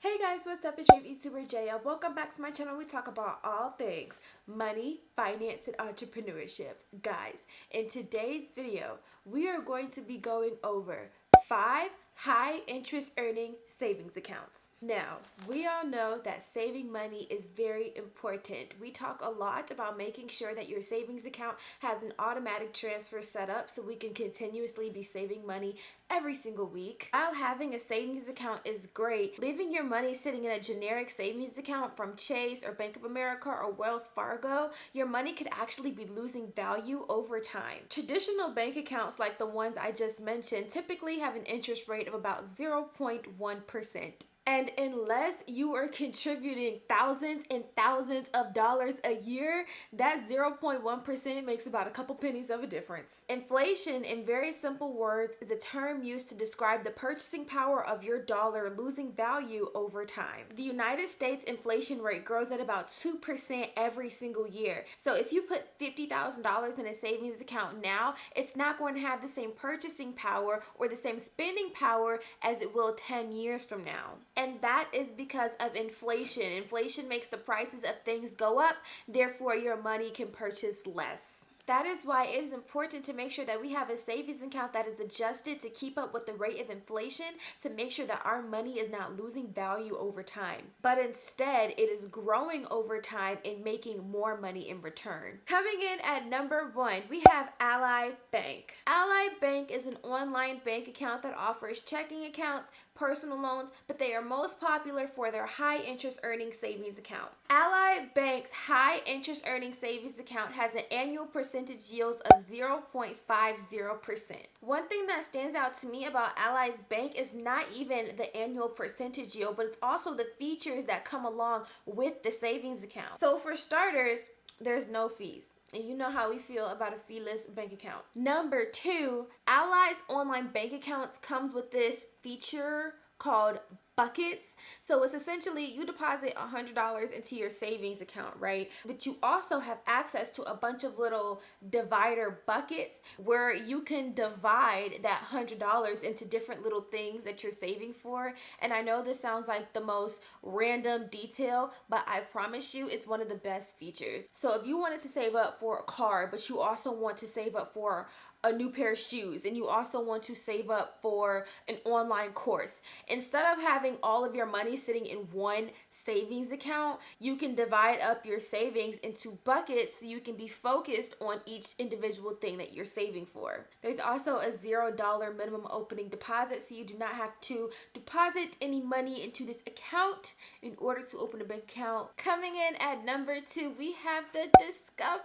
Hey guys, what's up? It's your YouTuber Jaya. Welcome back to my channel. We talk about all things money, finance, and entrepreneurship. Guys, in today's video, we are going to be going over 5 high interest earning savings accounts. Now, we all know that saving money is very important. We talk a lot about making sure that your savings account has an automatic transfer set up so we can continuously be saving money every single week. While having a savings account is great, leaving your money sitting in a generic savings account from Chase or Bank of America or Wells Fargo, your money could actually be losing value over time. Traditional bank accounts like the ones I just mentioned typically have an interest rate of about 0.1%. And unless you are contributing thousands and thousands of dollars a year, that 0.1% makes about a couple pennies of a difference. Inflation, in very simple words, is a term used to describe the purchasing power of your dollar losing value over time. The United States inflation rate grows at about 2% every single year. So if you put $50,000 in a savings account now, it's not going to have the same purchasing power or the same spending power as it will 10 years from now. And that is because of inflation. Inflation makes the prices of things go up, therefore your money can purchase less. That is why it is important to make sure that we have a savings account that is adjusted to keep up with the rate of inflation, to make sure that our money is not losing value over time, but instead it is growing over time and making more money in return. Coming in at number 1, we have Ally Bank. Ally Bank is an online bank account that offers checking accounts, personal loans, but they are most popular for their high interest earning savings account. Ally Bank's high interest earning savings account has an annual percentage yield of 0.50%. One thing that stands out to me about Ally's Bank is not even the annual percentage yield, but it's also the features that come along with the savings account. So for starters, there's no fees. And you know how we feel about a feeless bank account. Number 2, Ally's online bank accounts comes with this feature called buckets. So it's essentially you deposit $100 into your savings account, right? But you also have access to a bunch of little divider buckets where you can divide that $100 into different little things that you're saving for. And I know this sounds like the most random detail, but I promise you it's one of the best features. So if you wanted to save up for a car, but you also want to save up for a new pair of shoes, and you also want to save up for an online course, instead of having all of your money sitting in one savings account, you can divide up your savings into buckets so you can be focused on each individual thing that you're saving for. There's also a $0 minimum opening deposit, so you do not have to deposit any money into this account in order to open a bank account. Coming in at number 2, we have the Discover.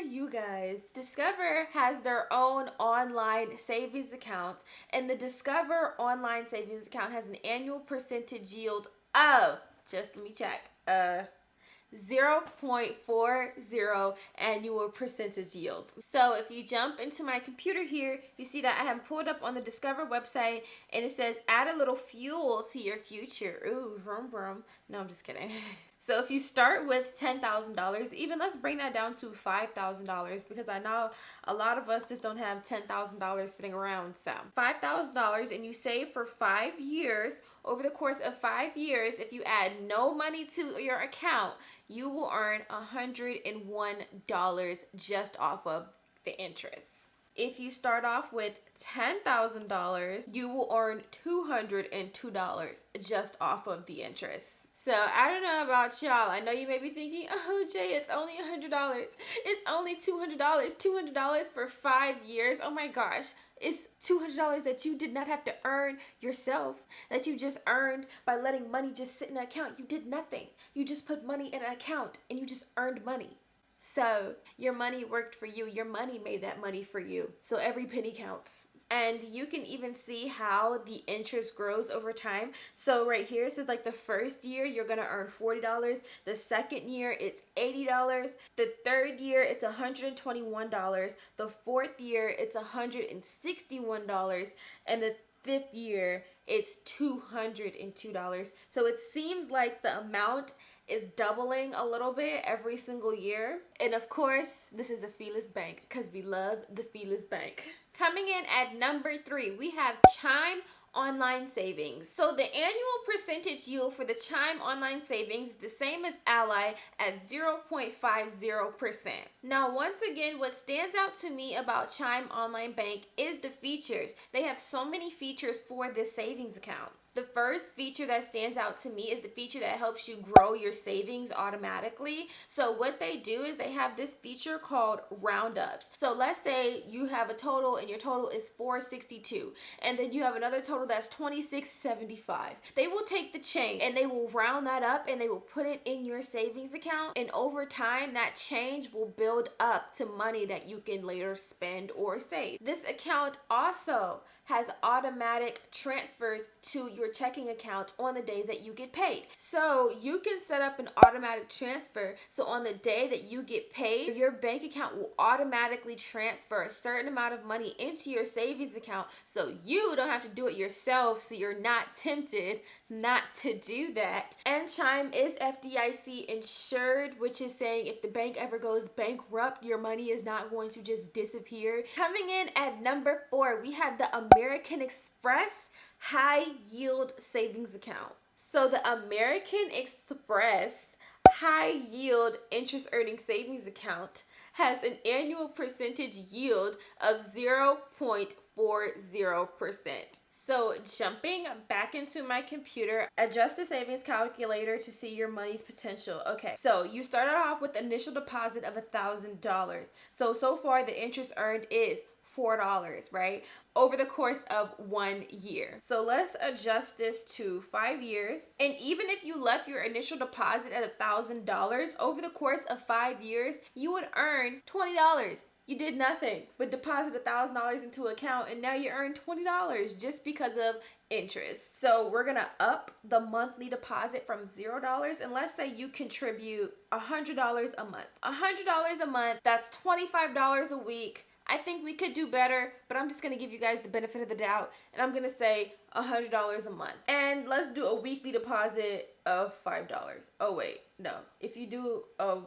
You guys, Discover has their own online savings account, and the Discover online savings account has an annual percentage yield of, just let me check, 0.40 annual percentage yield. So if you jump into my computer here, you see that I have pulled up on the Discover website, and it says add a little fuel to your future. Ooh, vroom vroom. No, I'm just kidding. So if you start with $10,000, even let's bring that down to $5,000, because I know a lot of us just don't have $10,000 sitting around. So $5,000, and you save for 5 years. Over the course of 5 years, if you add no money to your account, you will earn $101 just off of the interest. If you start off with $10,000, you will earn $202 just off of the interest. So I don't know about y'all. I know you may be thinking, oh Jay, it's only $100. It's only $200. $200 for 5 years. Oh my gosh. It's $200 that you did not have to earn yourself, that you just earned by letting money just sit in an account. You did nothing. You just put money in an account and you just earned money. So your money worked for you. Your money made that money for you. So every penny counts. And you can even see how the interest grows over time. So right here, it says like the first year, you're going to earn $40. The second year, it's $80. The third year, it's $121. The fourth year, it's $161. And the fifth year, it's $202. So it seems like the amount is doubling a little bit every single year. And of course, this is a feeless bank because we love the feeless bank. Coming in at number 3, we have Chime online savings. So the annual percentage yield for the Chime online savings is the same as Ally at 0.50%. Now, once again, what stands out to me about Chime Online Bank is the features. They have so many features for this savings account. The first feature that stands out to me is the feature that helps you grow your savings automatically. So what they do is they have this feature called roundups. So let's say you have a total and your total is 462, and then you have another total that's 2675. They will take the change and they will round that up and they will put it in your savings account, and over time that change will build up to money that you can later spend or save. This account also has automatic transfers to your checking account on the day that you get paid. So you can set up an automatic transfer, so on the day that you get paid, your bank account will automatically transfer a certain amount of money into your savings account, so you don't have to do it yourself, so you're not tempted not to do that. And Chime is FDIC insured, which is saying if the bank ever goes bankrupt, your money is not going to just disappear. Coming in at number 4, we have the American Express High Yield Savings Account. So the American Express High Yield Interest Earning Savings Account has an annual percentage yield of 0.40%. So jumping back into my computer, adjust the savings calculator to see your money's potential. Okay, so you started off with an initial deposit of $1,000. So far the interest earned is $4, right? Over the course of 1 year. So let's adjust this to 5 years. And even if you left your initial deposit at $1,000, over the course of 5 years, you would earn $20. You did nothing but deposit $1,000 into an account, and now you earn $20 just because of interest. So we're gonna up the monthly deposit from $0, and let's say you contribute $100 a month. $100 a month, that's $25 a week. I think we could do better, but I'm just going to give you guys the benefit of the doubt, and I'm going to say $100 a month. And let's do a weekly deposit of $5. Oh, wait, no. If you do,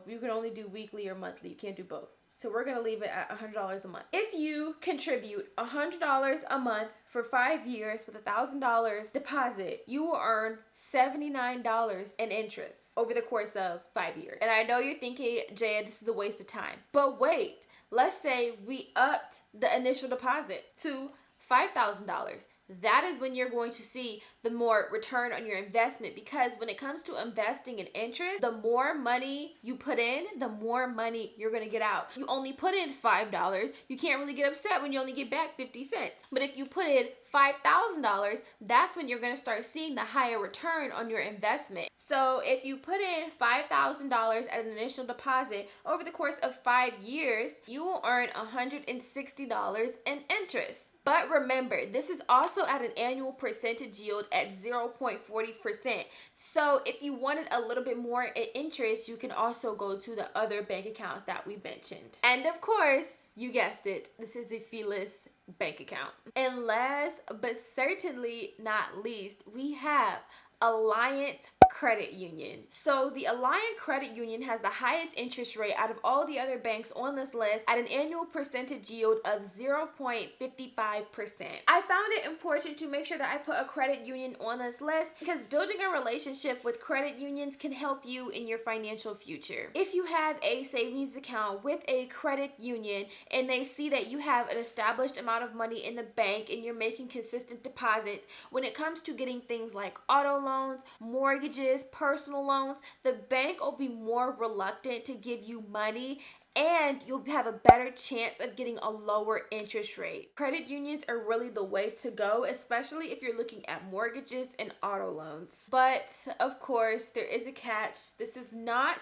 you can only do weekly or monthly. You can't do both. So we're going to leave it at $100 a month. If you contribute $100 a month for 5 years with $1,000 deposit, you will earn $79 in interest over the course of 5 years. And I know you're thinking, Jaya, this is a waste of time. But wait. Let's say we upped the initial deposit to $5,000. That is when you're going to see the more return on your investment, because when it comes to investing in interest, the more money you put in, the more money you're going to get out. You only put in $5, you can't really get upset when you only get back 50 cents. But if you put in $5,000, that's when you're going to start seeing the higher return on your investment. So if you put in $5,000 at an initial deposit, over the course of 5 years, you will earn $160 in interest. But remember, this is also at an annual percentage yield at 0.40%. So if you wanted a little bit more in interest, you can also go to the other bank accounts that we mentioned. And of course, you guessed it, this is a feeless bank account. And last but certainly not least, we have Alliance Credit Union. So the Alliance Credit Union has the highest interest rate out of all the other banks on this list at an annual percentage yield of 0.55%. I found it important to make sure that I put a credit union on this list because building a relationship with credit unions can help you in your financial future. If you have a savings account with a credit union and they see that you have an established amount of money in the bank and you're making consistent deposits, when it comes to getting things like auto loans, mortgages, personal loans, the bank will be more reluctant to give you money, and you'll have a better chance of getting a lower interest rate. Credit unions are really the way to go, especially if you're looking at mortgages and auto loans. But of course, there is a catch. This is not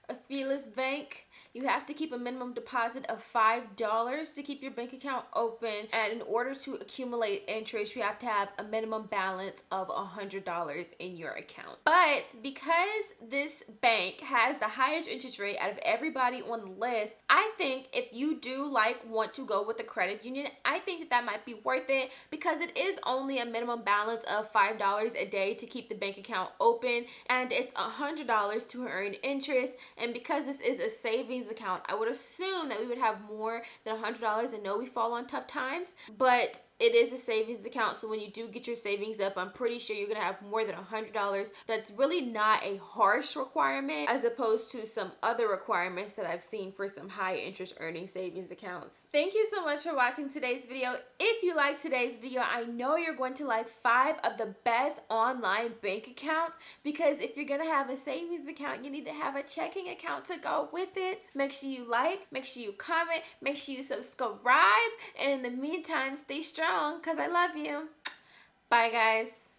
a feeless bank. You have to keep a minimum deposit of $5 to keep your bank account open, and in order to accumulate interest, you have to have a minimum balance of $100 in your account. But because this bank has the highest interest rate out of everybody on the list, I think if you do want to go with a credit union, I think that might be worth it because it is only a minimum balance of $5 a day to keep the bank account open, and it's $100 to earn interest. And because this is a savings account, I would assume that we would have more than $100 and know we fall on tough times. But it is a savings account, so when you do get your savings up, I'm pretty sure you're gonna have more than $100. That's really not a harsh requirement as opposed to some other requirements that I've seen for some high interest earning savings accounts. Thank you so much for watching today's video. If you like today's video, I know you're going to like 5 of the best online bank accounts, because if you're gonna have a savings account, you need to have a checking account to go with it. Make sure you like, make sure you comment, make sure you subscribe, and in the meantime, stay strong, because I love you. Bye, guys.